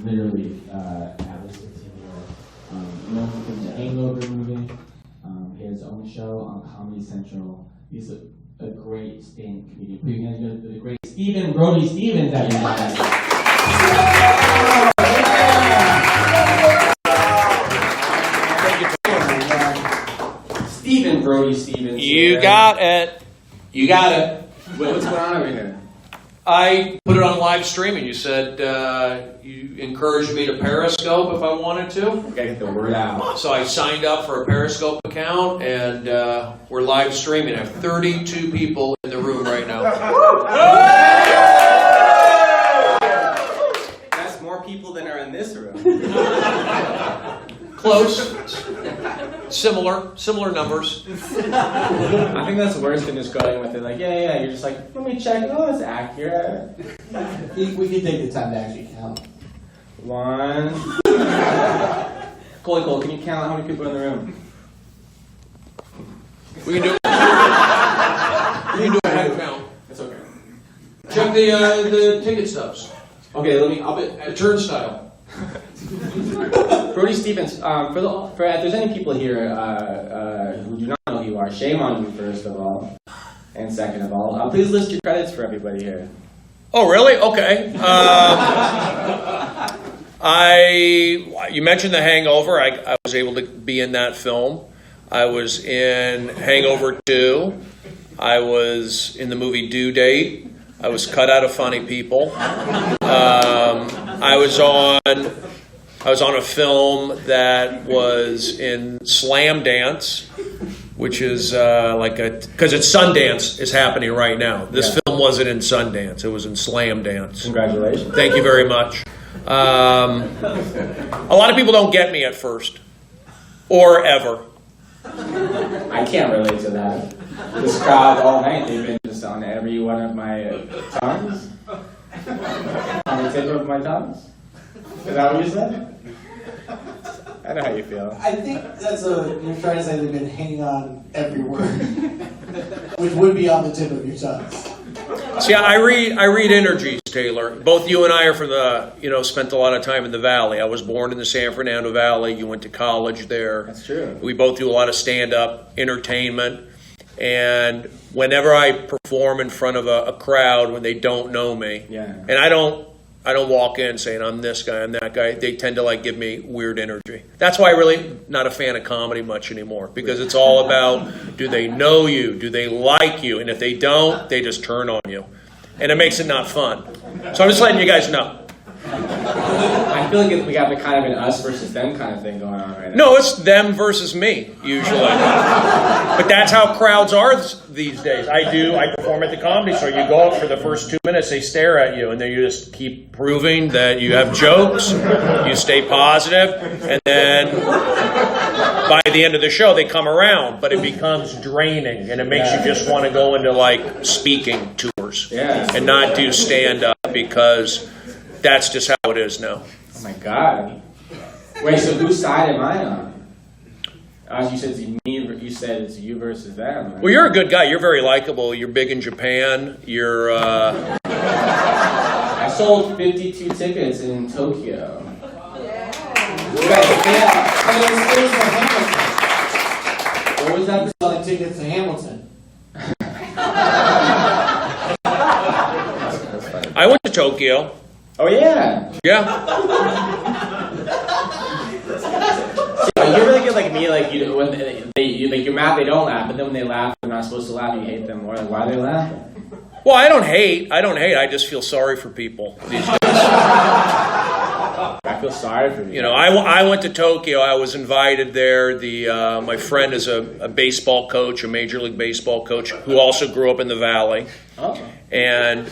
literally Atlas with him. Known for the Hangover movie, his own show on Comedy Central. He's a great stand-up comedian. Put your hands together for the great Brody Stevens, everybody. Brody Stevens. You got it. You got it. What's going on over here? I put it on live streaming. You said you encouraged me to Periscope if I wanted to. You gotta get the word out. So I signed up for a Periscope account, and we're live streaming. I have 32 people in the room right now. That's more people than are in this room. Close. Similar numbers. I think that's worse than just going with it like, yeah, you're just like, let me check, oh, it's accurate. We can take the time to actually count. 1. Cole, can you count how many people are in the room? We can do it. We can do a head count. It's okay. Check the ticket stubs. Okay, I'll be The turnstile. Brody Stevens, if there's any people here who do not know who you are, shame on you, first of all. And second of all, please list your credits for everybody here. Oh, really? Okay. You mentioned The Hangover. I was able to be in that film. I was in Hangover 2. I was in the movie Due Date. I was cut out of Funny People. I was on a film that was in Slam Dance, which is because it's Sundance is happening right now. This film wasn't in Sundance; it was in Slam Dance. Congratulations! Thank you very much. A lot of people don't get me at first, or ever. I can't relate to that. This crowd all night, they've been just on every one of my tongues. On the tip of my tongues. Is that what you said? I know how you feel. I think you're trying to say they've been hanging on every word, which would be on the tip of your tongues. See, I read energies, Taylor. Both you and I are from spent a lot of time in the Valley. I was born in the San Fernando Valley. You went to college there. That's true. We both do a lot of stand-up entertainment. And whenever I perform in front of a crowd when they don't know me, and I don't walk in saying I'm this guy, I'm that guy. They tend to give me weird energy. That's why I'm really not a fan of comedy much anymore, because it's all about, do they know you? Do they like you? And if they don't, they just turn on you. And it makes it not fun. So I'm just letting you guys know. I feel like we got the kind of an us versus them kind of thing going on right now. No, it's them versus me, usually. But that's how crowds are these days. I perform at the Comedy Store. You go up for the first 2 minutes, they stare at you, and then you just keep proving that you have jokes, you stay positive, and then by the end of the show, they come around, but it becomes draining, and it makes you just want to go into, speaking tours and not do stand-up, because that's just how it is now. Oh my God! Wait, so whose side am I on? As you said, you said it's you versus them. Right? Well, you're a good guy. You're very likable. You're big in Japan. You're. I sold 52 tickets in Tokyo. What was that? Selling tickets to Hamilton. I went to Tokyo. Oh yeah. Yeah. You're really good like me. When you're mad they don't laugh, but then when they laugh, they're not supposed to laugh. You hate them more. Why are they laughing? Well, I don't hate. I just feel sorry for people these days. I feel sorry for you. I went to Tokyo. I was invited there. My friend is a baseball coach, a Major League Baseball coach, who also grew up in the Valley. Oh. And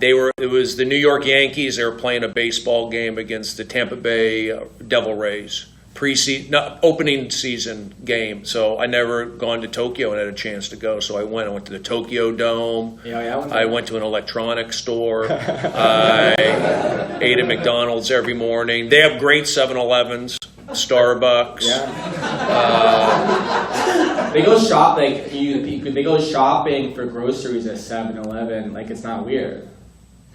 it was the New York Yankees. They were playing a baseball game against the Tampa Bay Devil Rays. Opening season game. So I never gone to Tokyo and had a chance to go. So I went to the Tokyo Dome. I went to an electronics store. I ate at McDonald's every morning. They have great 7-Elevens, Starbucks. Yeah. They go shop they go shopping for groceries at 7-Eleven. It's not weird.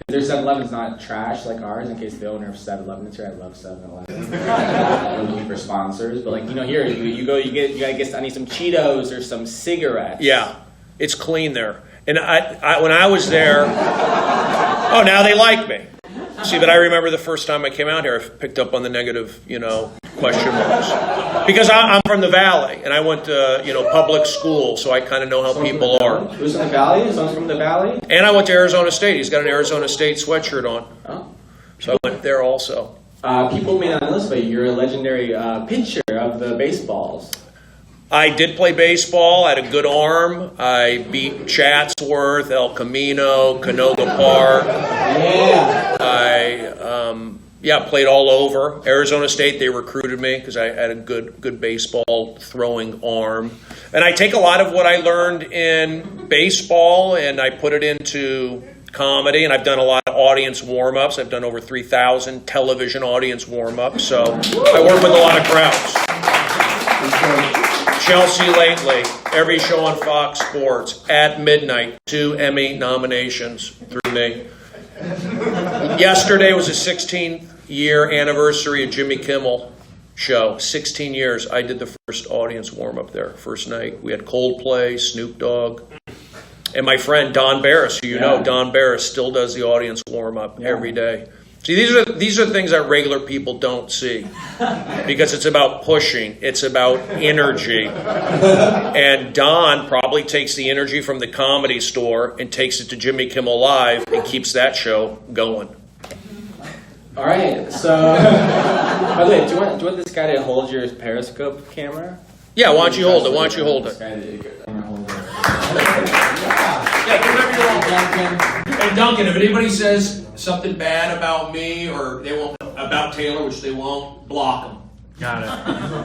Their 7-Eleven's not trash like ours, in case the owner of 7-Eleven is here. I love 7-Eleven. We're looking for sponsors, but like, here, you guys, I need some Cheetos or some cigarettes. Yeah, it's clean there. And I when I was there, oh, now they like me. See, but I remember the first time I came out here, I picked up on the negative, question marks. Because I'm from the Valley, and I went to, public school, so I kind of know how people are. Who's from the Valley? Someone's from the Valley? And I went to Arizona State. He's got an Arizona State sweatshirt on. Oh. So I went there also. People may not know this, but you're a legendary pitcher of the baseballs. I did play baseball. I had a good arm. I beat Chatsworth, El Camino, Canoga Park. Yeah. I played all over. Arizona State, they recruited me because I had a good baseball throwing arm. And I take a lot of what I learned in baseball and I put it into comedy. And I've done a lot of audience warm-ups. I've done over 3,000 television audience warm-ups. So I work with a lot of crowds. Chelsea lately, every show on Fox Sports, at midnight, 2 Emmy nominations through me. Yesterday was the 16th year anniversary of Jimmy Kimmel show. 16 years. I did the first audience warm-up there, first night. We had Coldplay, Snoop Dogg, and my friend Don Barris, who you know, Don Barris still does the audience warm-up every day. See, these are things that regular people don't see because it's about pushing. It's about energy. And Don probably takes the energy from the Comedy Store and takes it to Jimmy Kimmel Live and keeps that show going. All right. So, by the way, do you want this guy to hold your Periscope camera? Yeah, why don't you hold it? Why don't you hold it? Yeah, do whatever you want, Duncan. And Duncan, if anybody says something bad about me or they won't about Taylor, which they won't, block them. Got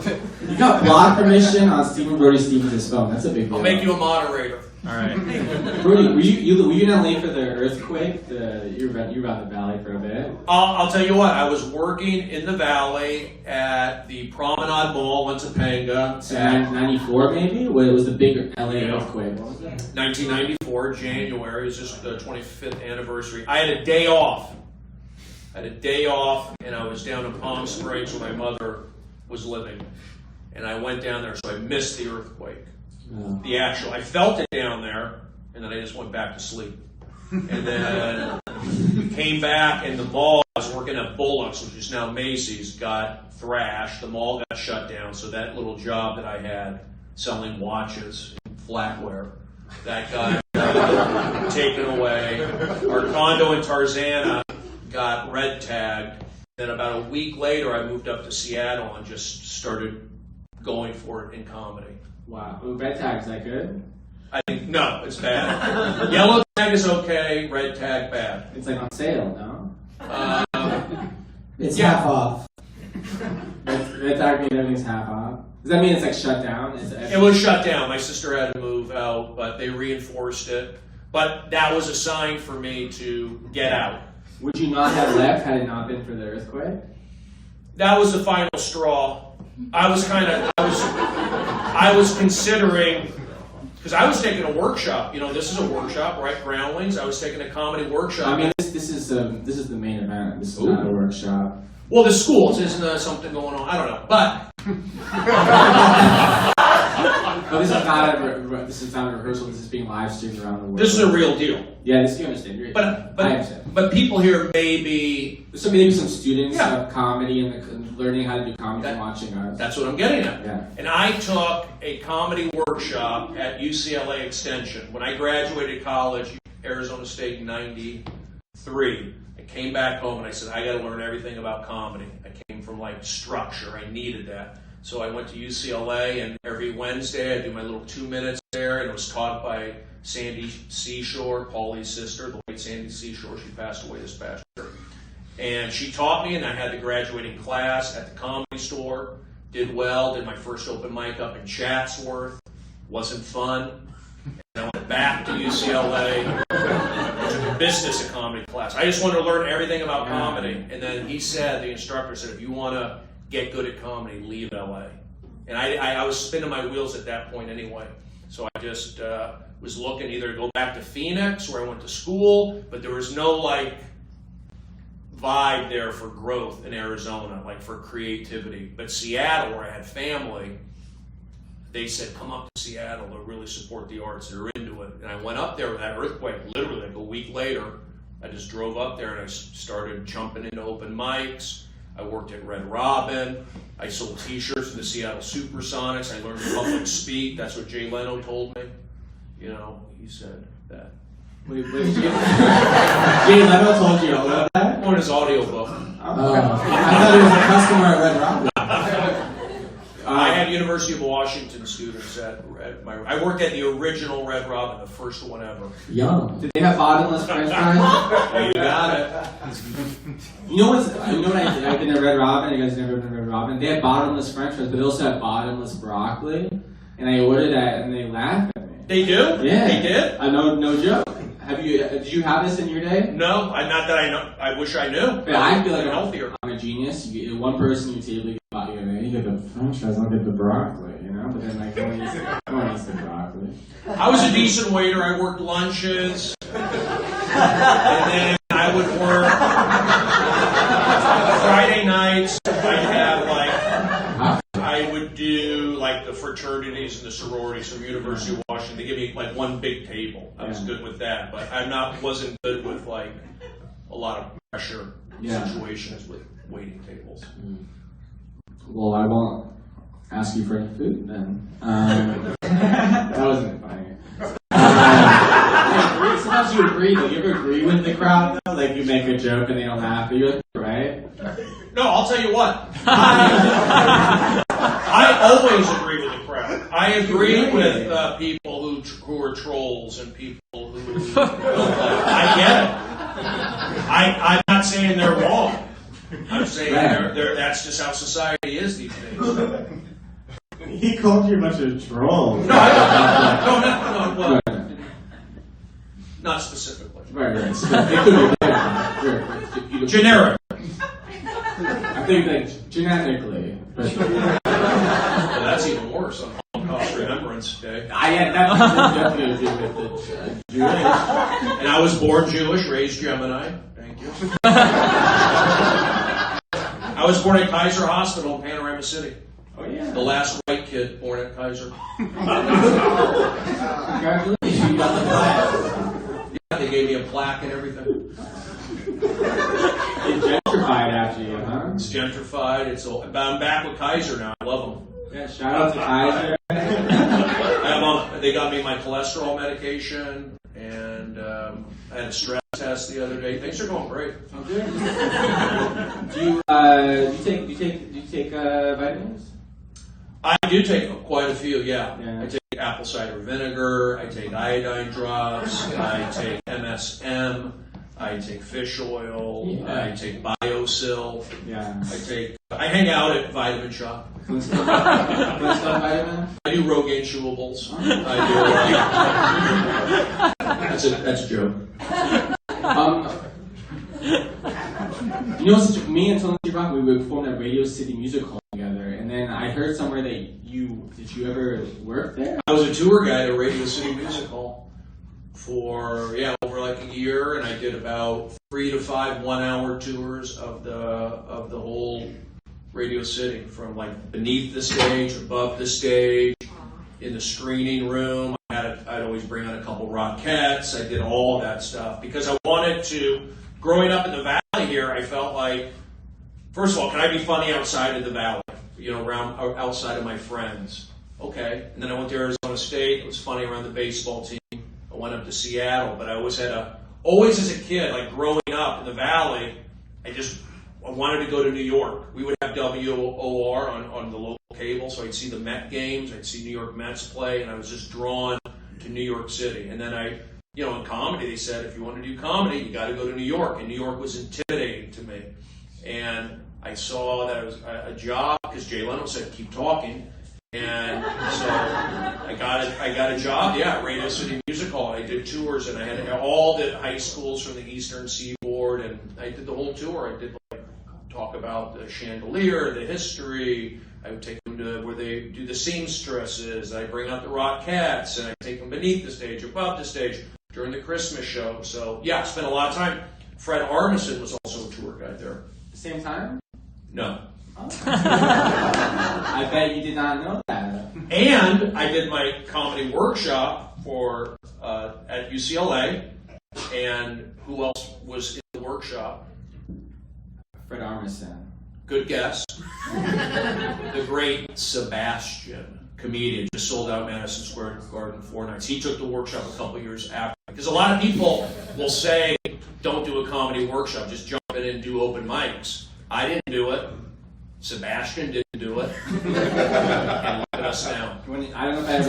it. You got block permission on Stephen Brody Stevens' phone. That's a big deal. I'll make you a moderator. All right. Brody, were you in LA for the earthquake? You were out in the Valley for a bit. I'll tell you what, I was working in the Valley at the Promenade Mall in Topanga. So 94 maybe? What was the big LA earthquake? What was that? 1994, January. It was just the 25th anniversary. I had a day off. And I was down in Palm Springs where my mother was living. And I went down there, so I missed the earthquake. I felt it down there, and then I just went back to sleep. And then came back, and the mall, I was working at Bullock's, which is now Macy's, got thrashed. The mall got shut down, so that little job that I had selling watches and flatware, that got taken away. Our condo in Tarzana got red tagged. Then about a week later, I moved up to Seattle and just started going for it in comedy. Wow. Ooh, red tag, is that good? I think, no, it's bad. Yellow tag is okay, red tag bad. It's like on sale, no? It's half off. Red tag means everything's half off. Does that mean it's like shut down? It was shut down. My sister had to move out, but they reinforced it. But that was a sign for me to get out. Would you not have left had it not been for the earthquake? That was the final straw. I was considering, because I was taking a workshop. This is a workshop, right? Groundlings. I was taking a comedy workshop. I mean, this is the main event. This is not a workshop. Well, the schools, isn't there something going on? I don't know, but. No, this is not a rehearsal. This is being live streamed around the world. This is a real deal. Yeah, this you understand. I understand. But people here maybe. So maybe some students of comedy and learning how to do comedy and watching us. That's what I'm getting at. Yeah. And I took a comedy workshop at UCLA Extension. When I graduated college, Arizona State in 93, I came back home and I said, I got to learn everything about comedy. I came from structure. I needed that. So I went to UCLA, and every Wednesday I do my little 2 minutes there, and it was taught by Sandy Seashore, Paulie's sister, the late Sandy Seashore. She passed away this past year. And she taught me, and I had the graduating class at the Comedy Store. Did well, did my first open mic up in Chatsworth. Wasn't fun. And I went back to UCLA, took a business and comedy class. I just wanted to learn everything about comedy. And then the instructor said, if you want to get good at comedy, leave LA. And I was spinning my wheels at that point anyway. So I just was looking either to go back to Phoenix, where I went to school, but there was no like vibe there for growth in Arizona, like for creativity. But Seattle, where I had family, they said, come up to Seattle, they'll really support the arts, they're into it. And I went up there with that earthquake, literally like a week later. I just drove up there and I started jumping into open mics. I worked at Red Robin. I sold t-shirts to the Seattle Supersonics. I learned to public speak. That's what Jay Leno told me. You know, he said that. Wait, Jay Leno told you all of that? On his audiobook. I thought he was a customer at Red Robin. I had University of Washington students at my. I worked at the original Red Robin, the first one ever. Yum. Did they have bottomless French fries? Yeah, you got it. You know what I did at Red Robin? You guys never been to Red Robin? They had bottomless French fries, but they also had bottomless broccoli. And I ordered that, and they laughed at me. They do? Yeah. They did? No joke. Did you have this in your day? No, not that I know. I wish I knew. But I feel like healthier. I'm a genius. You get one person you table, you get the French fries, I'll get the broccoli, you know? But then like, no one eats the broccoli. I was a decent waiter. I worked lunches. And then I would work Friday nights. I would do like the fraternities and the sororities from University of Washington. They give me like one big table. I was good with that, but wasn't good with like a lot of pressure situations with waiting tables. Well, I won't ask you for any food then. That wasn't funny. Sometimes you agree. Do you ever agree with the crowd? Though? Like you make a joke and they don't laugh at you, right? No, I'll tell you what. I always agree with the crowd. I agree with people who are trolls and people who don't laugh. I get it. I'm not saying they're wrong. I'm saying that's just how society is these days. He called you a bunch of trolls. No, I don't. No, not specifically. Right. So it could be generic. I think that genetically. Well, that's even worse on Holocaust Remembrance Day. That's definitely with the Jewish. And I was born Jewish, raised Gemini. Thank you. I was born at Kaiser Hospital in Panorama City. Oh yeah. The last white kid born at Kaiser. Congratulations, you got the plaque. Yeah, they gave me a plaque and everything. It's gentrified after you, huh? It's gentrified. I'm back with Kaiser now. I love them. Yeah, shout out to Kaiser. They got me my cholesterol medication, and I had a stress test the other day. Things are going great. Oh, good. Do you take vitamins? I do take quite a few, yeah. I take apple cider vinegar, I take iodine drops, I take MSM, I take fish oil, I take BioSil. Yeah. I hang out at Vitamin Shop. Flintstone vitamin? I do Rogaine chewables. That's a joke. You know, me and Tony Rock, we would form that Radio City Music Hall together, and then I heard somewhere that did you ever work there? I was a tour guide at Radio City Music Hall for over like a year, and I did about 3 to 5 1-hour tours of the whole Radio City, from like beneath the stage, above the stage, in the screening room. I'd always bring on a couple Rockettes. I did all of that stuff because I wanted to. Growing up in the Valley here, I felt like, first of all, can I be funny outside of the Valley? You know, outside of my friends. Okay. And then I went to Arizona State. It was funny around the baseball team. I went up to Seattle, but I always as a kid, like growing up in the Valley, I wanted to go to New York. We would have WOR on the local cable, so I'd see the Met games, I'd see New York Mets play, and I was just drawn to New York City. And then in comedy, they said, if you want to do comedy, you got to go to New York. And New York was intimidating to me. And I saw that it was a job, because Jay Leno said, keep talking. And so I got a job, at Radio City Music Hall. I did tours, and I had all the high schools from the Eastern Seaboard, and I did the whole tour. I did talk about the chandelier, the history. I would take them where they do the seamstresses. I bring out the Rockettes, and I take them beneath the stage, above the stage, during the Christmas show. So, yeah, I spent a lot of time. Fred Armisen was also a tour guide there. The same time? No. Oh. I bet you did not know that. And I did my comedy workshop for at UCLA. And who else was in the workshop? Fred Armisen. Good guess. The great Sebastian, comedian, just sold out Madison Square Garden 4 nights. He took the workshop a couple years after. Because a lot of people will say, don't do a comedy workshop, just jump in and do open mics. I didn't do it. Sebastian didn't do it. And look at us now. I don't know if I ever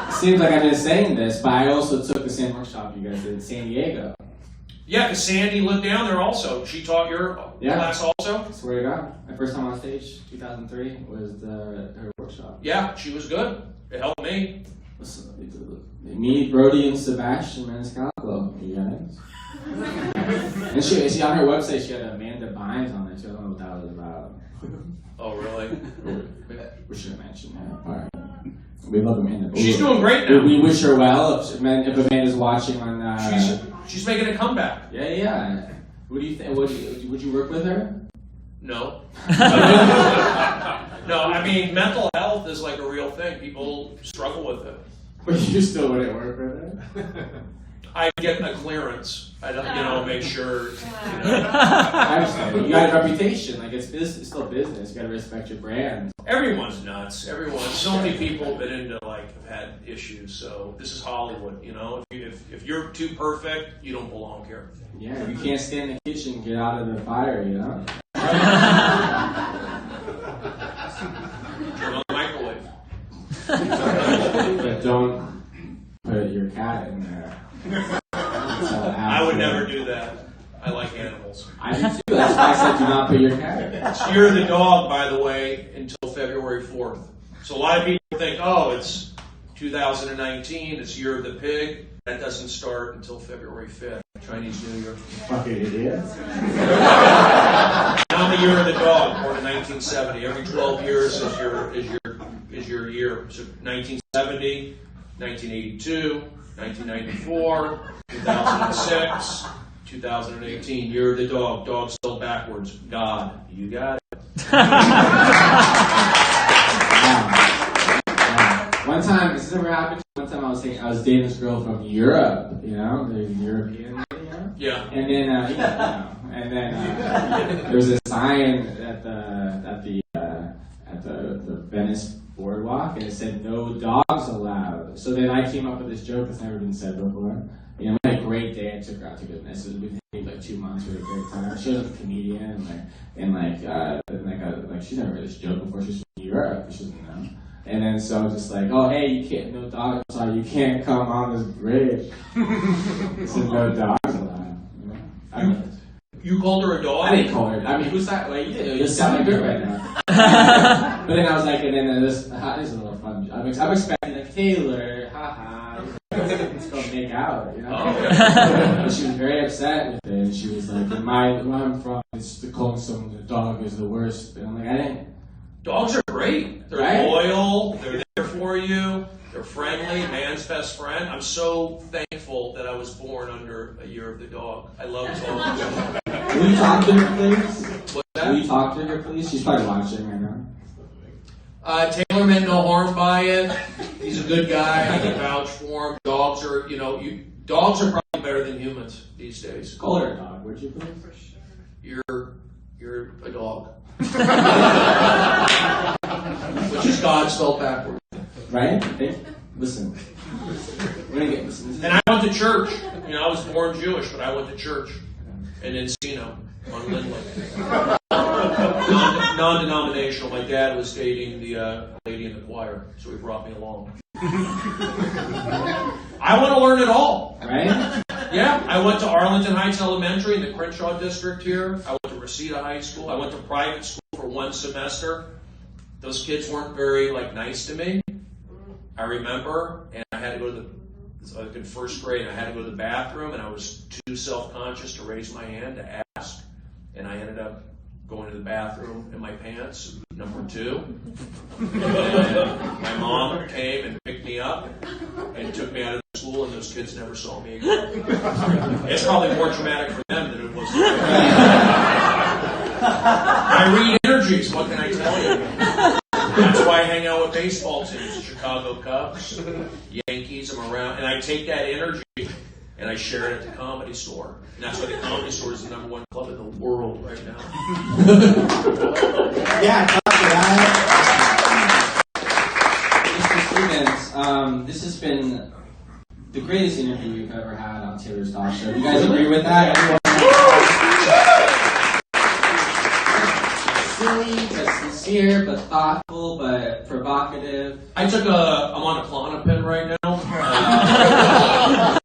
did. Seems like I'm just saying this, but I also took the same workshop you guys did in San Diego. Yeah, because Sandy lived down there also. She taught your class also? I swear to God. My first time on stage, 2003, was her workshop. Yeah, she was good. It helped me. Me, Brody, and Sebastian Maniscalco, you guys. And she on her website, she had Amanda Bynes on it. So I don't know what that was about. Oh, really? We should have mentioned that part. We love Amanda. She's doing great now. We wish her well. If Amanda's watching on... She's making a comeback. Yeah. What do you think? Would you work with her? No. No, I mean, mental health is like a real thing. People struggle with it. But you still wouldn't work with her? I get a clearance. I don't, make sure. Absolutely. You got a reputation. Like it's still business. You got to respect your brand. Everyone's nuts. So many people have been into have had issues. So this is Hollywood. If you're too perfect, you don't belong here. Yeah, you can't stay in the kitchen and get out of the fire. Turn on the microwave. But don't put your cat in there. I would never do that. I like animals. I do too. That's why I said do not put your cat. It's Year of the Dog, by the way, until February 4th. So a lot of people think, it's 2019, it's Year of the Pig. That doesn't start until February 5th, Chinese New Year. Fucking idiots. Now the Year of the Dog, born in 1970. Every 12 years is your year. So 1970, 1982. 1994, 2006, 2018, Year of the Dog. Dog spelled backwards. God. You got it. One time, this has ever happened. One time I was dating this girl from Europe. The European. Yeah. And then, there was a sign at the Venice boardwalk, and it said no dogs allowed. So then I came up with this joke that's never been said before. We had a great day. I took her out to goodness. We've been dating 2 months. We had a great time. She was a comedian, she's never heard this joke before. She's from Europe. She doesn't know. And then so I was just like, hey, you can't, no dogs. Sorry, you can't come on this bridge. So no dogs allowed. You called her a dog? I didn't call her. I mean, who's that? You did. You're sounding good right now. But then I was like, and then this is a little fun. I'm expecting Taylor, haha. Let's go make out, But she was very upset with it, and she was like, where I'm from, it's calling someone a dog is the worst. And I'm like, I didn't. Dogs are great. They're loyal. They're there for you. They're friendly. Man's best friend. I'm so thankful that I was born under a Year of the Dog. I love dogs. Will you talk to her, please? What's that? Will you talk to her, please? She's probably watching right now. Taylor meant no harm by it. He's a good guy. I can vouch for him. Dogs are, dogs are probably better than humans these days. Call her a dog, would you please? You're a dog. Which is God spelled backwards. Right? Listen. And I went to church. I was born Jewish, but I went to church in Encino on Lindley. Non-denominational. My dad was dating the lady in the choir, so he brought me along. I want to learn it all. Right? Yeah, I went to Arlington Heights Elementary in the Crenshaw district here. I went to Reseda High School. I went to private school for 1 semester. Those kids weren't very nice to me. I remember, and I had to go to in first grade, I had to go to the bathroom, and I was too self-conscious to raise my hand to ask, and I ended up going to the bathroom in my pants, number 2. And my mom came and picked me up and took me out of the school, and those kids never saw me again. It's probably more traumatic for them than it was for me. I read energies, what can I tell you? That's why I hang out with baseball teams, Chicago Cubs, Yankees, I'm around, and I take that energy and I share it at the Comedy Store. And that's why the Comedy Store is the #1 club in the world right now. Yeah, copy that. Mr. Stevens, this has been the greatest interview we've ever had on Taylor's Talk Show. You guys agree with that? Silly, but sincere, but thoughtful, but provocative. I'm on a Klonopin right now.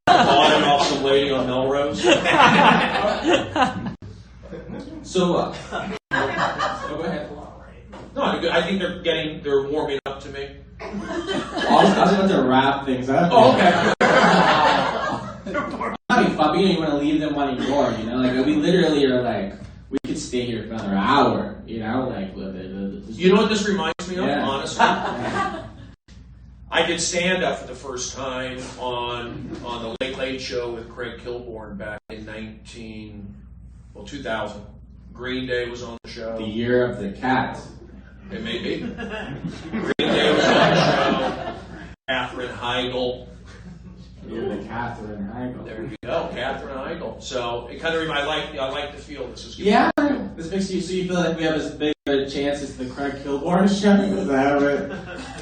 Bought it off some lady on Melrose. So, go ahead. No, I think they're warming up to me. I was about to wrap things up. Oh, okay. I mean, Bobby, you don't even want to leave them wanting more, you know? Like, we literally are like, we could stay here for another hour, you know? Like, You know what this reminds me of, Yeah. honestly? I did stand-up for the first time on the Late Late Show with Craig Kilborn back in 2000. Green Day was on the show. the year of the cat. It may be. Green Day was on the show. Katherine Heigl. The year of the Catherine Heigl. There you go, Katherine Heigl. So it kind of I like the feel this is. Yeah, this makes you feel like we have as big a chance as the Craig Kilborn show. Is that right?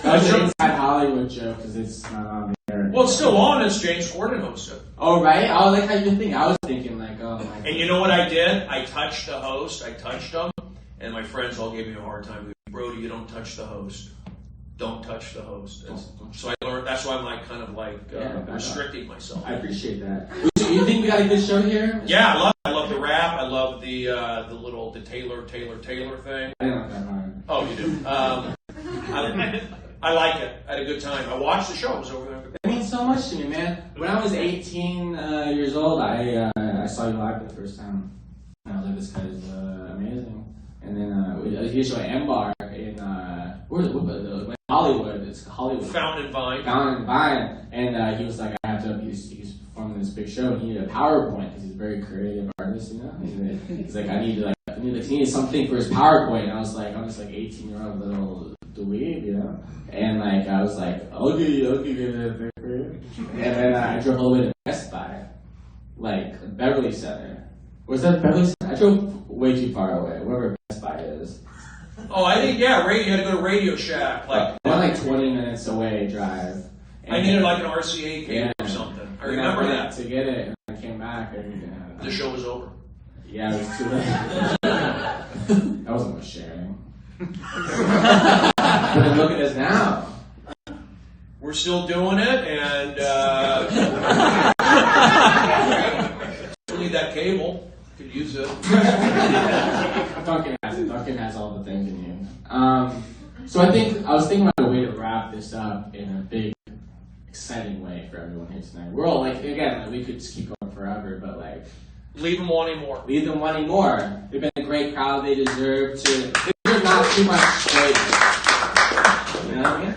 That's an inside Hollywood joke because it's not on the air. Well, it's still on. It's James Corden hosted. Oh, right? Oh, like how you think. I was thinking like, oh my God. And you know what I did? I touched the host. I touched him, and my friends all gave me a hard time. Brody, you don't touch the host. Don't touch the host. So I learned. That's why I'm like kind of like restricting myself. I appreciate that. So you think we got a good show here? Yeah, I love the rap. I love the Taylor thing. I didn't like that one. Oh, you do. I like it. I had a good time. I watched the show. I was over there. It means so much to me, man. When I was 18 years old, I saw you live for the first time. And I was like, this guy is amazing. And then we did a show at M-Bar in Hollywood. It's Hollywood. Fountain and Vine. Fountain and Vine. And he was like, I have to. He's performing this big show. And he needed a PowerPoint because he's a very creative artist, you know. He's like, he needed something for his PowerPoint. And I was like, I'm just like 18-year-old little dweeb, you know. And like I was like, I'll give you that thing for you. And then I drove all the way to Best Buy, like Beverly Center. Was that Beverly Center? I drove way too far away, wherever Best Buy is. Oh, I think, yeah, you had to go to Radio Shack. I went like 20 minutes away drive. I needed like an RCA cable or something. I remember that. To get it, and I came back, and The show was over. Yeah, it was too late. That wasn't much sharing. But then look at us now. We're still doing it, and still need that cable. Could use it. Duncan has it. Duncan has all the things in you. So I was thinking about a way to wrap this up in a big, exciting way for everyone here tonight. We're all like, again, we could just keep going forever, but like, leave them wanting more. Leave them wanting more. They've been a great crowd. They deserve not too much praise. You know what I mean?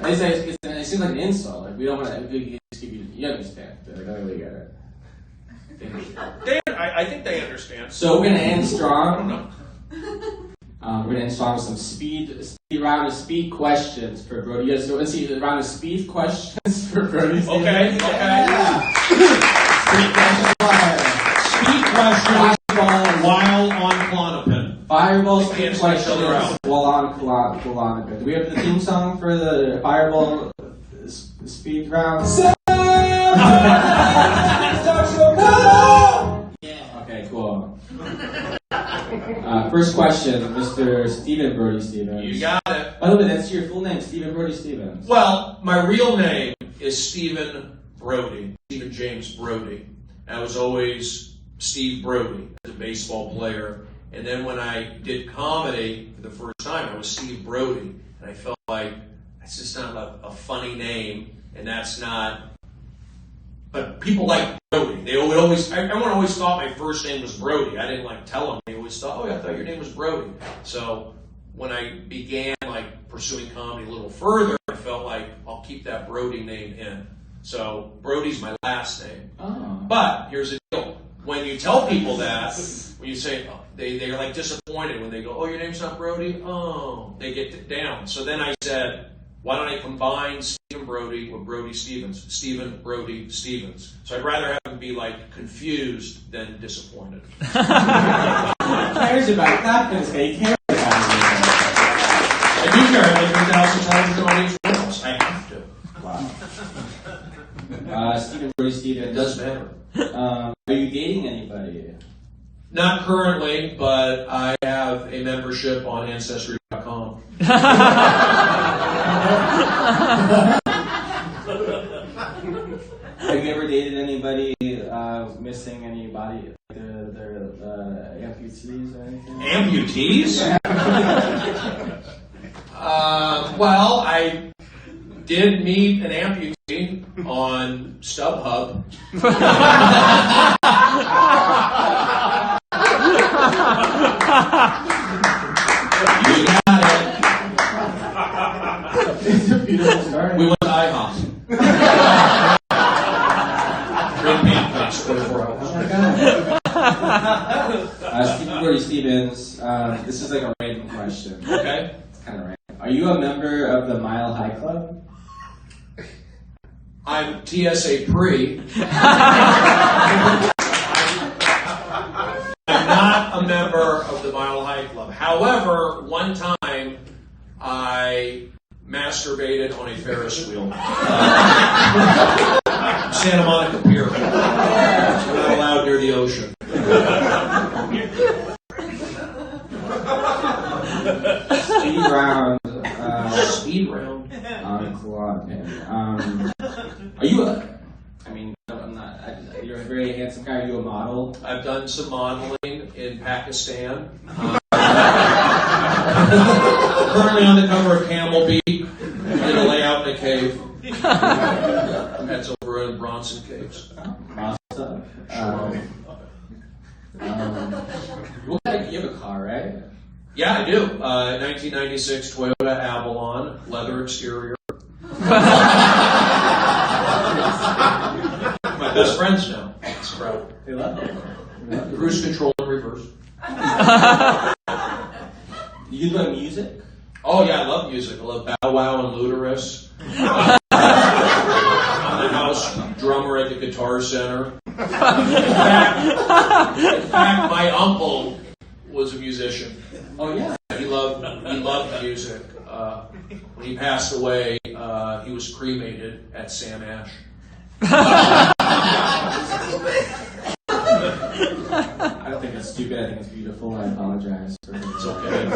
It seems like an insult. Like we don't want to just give you. You understand? Like, I really get it. I think they understand. So we're gonna end strong. No. We're gonna end strong with some speed round of speed questions for Brody. Yes, so let's see the round of speed questions for Brody. Okay. Yeah. Speed questions. Speed questions while on Klonopin. Fireball speed Can't questions switch each other out. while on Klonopin. Do we have the theme song for the Fireball speed round? Okay, cool. First question, Mr. Stephen Brody Stevens. You got it. By the way, that's your full name, Stephen Brody Stevens. Well, my real name is Stephen Brody, Stephen James Brody. I was always Steve Brody as a baseball player. And then when I did comedy for the first time, I was Steve Brody. And I felt like that's just not a funny name, and that's not but people like Brody. Everyone always thought my first name was Brody. I didn't tell them. They always thought, oh, I thought your name was Brody. So when I began pursuing comedy a little further, I felt like I'll keep that Brody name in. So Brody's my last name. Oh. But here's the deal. When you tell people that, when you say, they're disappointed when they go, oh, your name's not Brody? Oh, they get down. So then I said, why don't I combine Stephen Brody with Brody Stevens? Stephen Brody Stevens. So I'd rather have them be confused than disappointed. He cares about that because he cares about me. I do care. I 3,000 times on each else. I have to. Wow. Stephen Brody Stevens. It does matter. Are you dating anybody? Not currently, but I have a membership on Ancestry.com. Have you ever dated anybody missing any body, their amputees or anything? Amputees? Well, I did meet an amputee on StubHub. You got it. It's a beautiful story. We went to IHOP. Great pancakes, 24 hours. Oh my God. Stephen Brody Stevens, this is a random question. Okay. It's kind of random. Are you a member of the Mile High Club? I'm TSA pre. I'm not a member of the Mile High Club. However, one time I masturbated on a Ferris wheel. Santa Monica Pier. We're not allowed near the ocean. Speed round. Speed round. Klonopin. Are you you're a very handsome guy. Are you a model? I've done some modeling in Pakistan. Currently on the cover of Camel Bee. I'm going to lay out in a cave. That's over in Bronson Caves. Awesome. You have a car, right? Yeah, I do. 1996 Toyota Avalon, leather exterior. My best friends now. It's proud. They love it. Cruise control in reverse. You love music? Oh yeah, I love music. I love Bow Wow and Ludacris. I'm the house drummer at the Guitar Center. In fact, my uncle was a musician. Oh yeah. He loved music. When he passed away, he was cremated at Sam Ash. I don't think it's stupid. I think it's beautiful. I apologize for it. It's okay.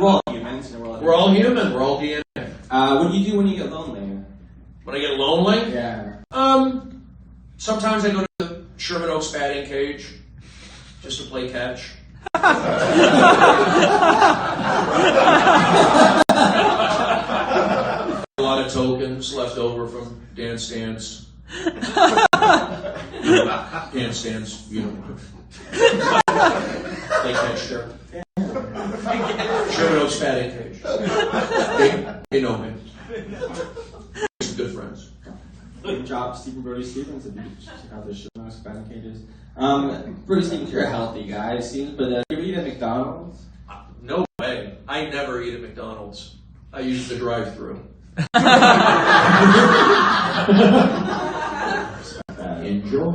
We're all humans. We're all human. We're all DNA. What do you do when you get lonely? When I get lonely, Yeah. sometimes I go to the Sherman Oaks batting cage just to play catch. A lot of tokens left over from Dance Dance. Dance Dance, you know. Play catch there. Sherman Oaks batting cage. They know me. Good friends. Good job, Stephen Brody Stevens. Check out the show notes, batting cages. Brody Stevens, you're a healthy guy, it seems, but you ever eat at McDonald's? No way. I never eat at McDonald's. I use the drive-thru. Enjoy.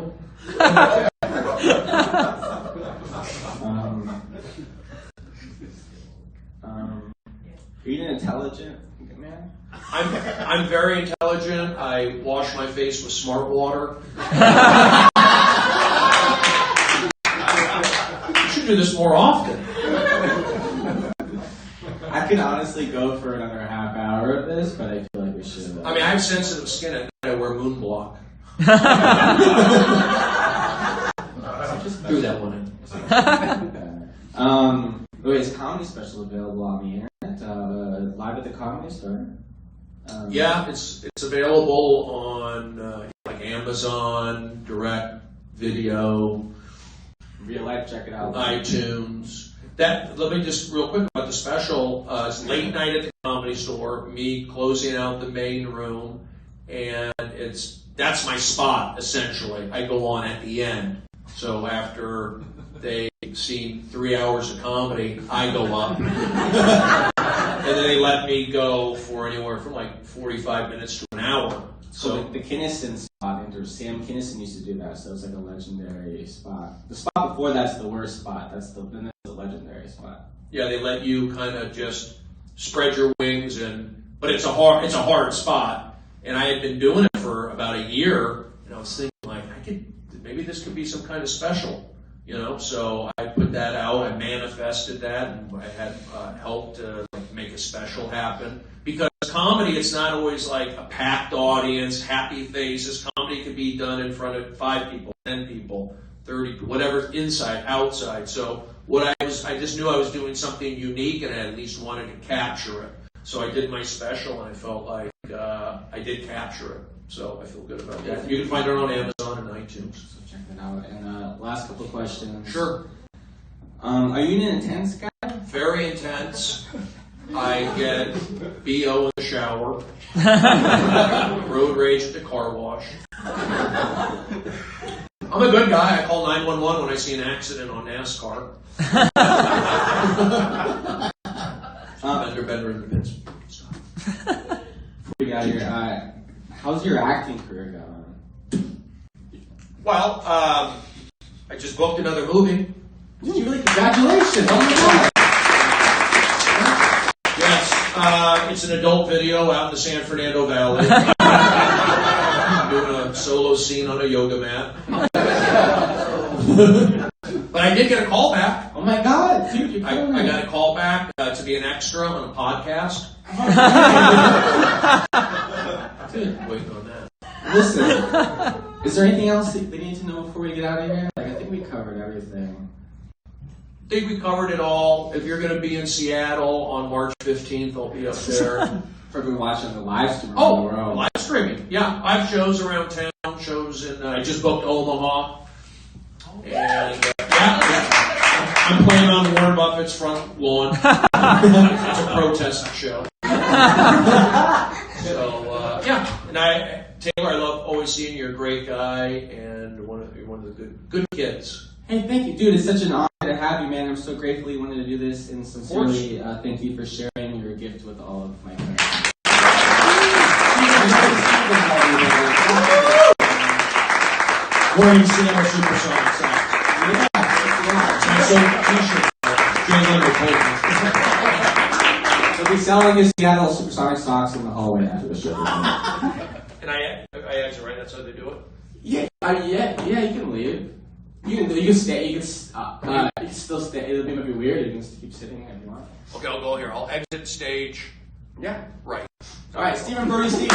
Are you an intelligent man? I'm very intelligent. I wash my face with smart water. You should do this more often. I could honestly go for another half hour of this, but I feel like we should. I mean, I have sensitive skin at night. I wear moon block. Just threw that one in. Is comedy special available on the internet? Live at the Comedy Store? Yeah, it's available on like Amazon, Direct Video, Real life, check it out. iTunes. Let me just real quick about the special. It's late night at the Comedy Store. Me closing out the main room, and that's my spot essentially. I go on at the end. So after they've seen 3 hours of comedy, I go up. And then they let me go for anywhere from like 45 minutes to an hour. So the Kinnison spot, Sam Kinnison used to do that, so it's like a legendary spot. The spot before that's the worst spot. That's the legendary spot. Yeah, they let you kind of just spread your wings, but it's a hard spot. And I had been doing it for about a year, and I was thinking like maybe this could be some kind of special. So I put that out, I manifested that, and I had helped make a special happen. Because comedy, it's not always like a packed audience, happy faces. Comedy could be done in front of 5 people, 10 people, 30 people, whatever, inside, outside. So I just knew I was doing something unique, and I at least wanted to capture it. So I did my special, and I felt like I did capture it. So I feel good about that. You can find it on Amazon and iTunes. So check that out. And last couple of questions. Sure. Are you an intense guy? Very intense. I get BO in the shower. Road rage at the car wash. I'm a good guy. I call 911 when I see an accident on NASCAR. Bender in the pits. Before we got here, how's your acting career going? Well, I just booked another movie. Did you really? Congratulations! Oh my God! Yes, it's an adult video out in the San Fernando Valley. Doing a solo scene on a yoga mat. But I did get a call back. Oh my God, dude! I got a call back to be an extra on a podcast. Dude, waiting on that. Listen, is there anything else they need to know before we get out of here? I think we covered everything. I think we covered it all. If you're going to be in Seattle on March 15th, I'll be up there. For everyone watching the live stream. Live streaming. Yeah, I have shows around town. Shows in. I just booked Omaha. And I'm playing on Warren Buffett's front lawn. It's a protest show. So and Taylor, I love always seeing you're a great guy and one of the good kids. Hey, thank you, dude. It's such an honor to have you, man. I'm so grateful you wanted to do this, and sincerely, thank you for sharing your gift with all of my friends. Williamson, our supersonic sound. So we'll be selling his Seattle Supersonic socks in the hallway after the show. And I actually right. That's how they do it. Yeah, you can leave. You can stay. You can still stay. It might be weird. You can just keep sitting if you want. Okay, I'll go here. I'll exit stage. Yeah. Right. All right, Stephen Brody, Steve.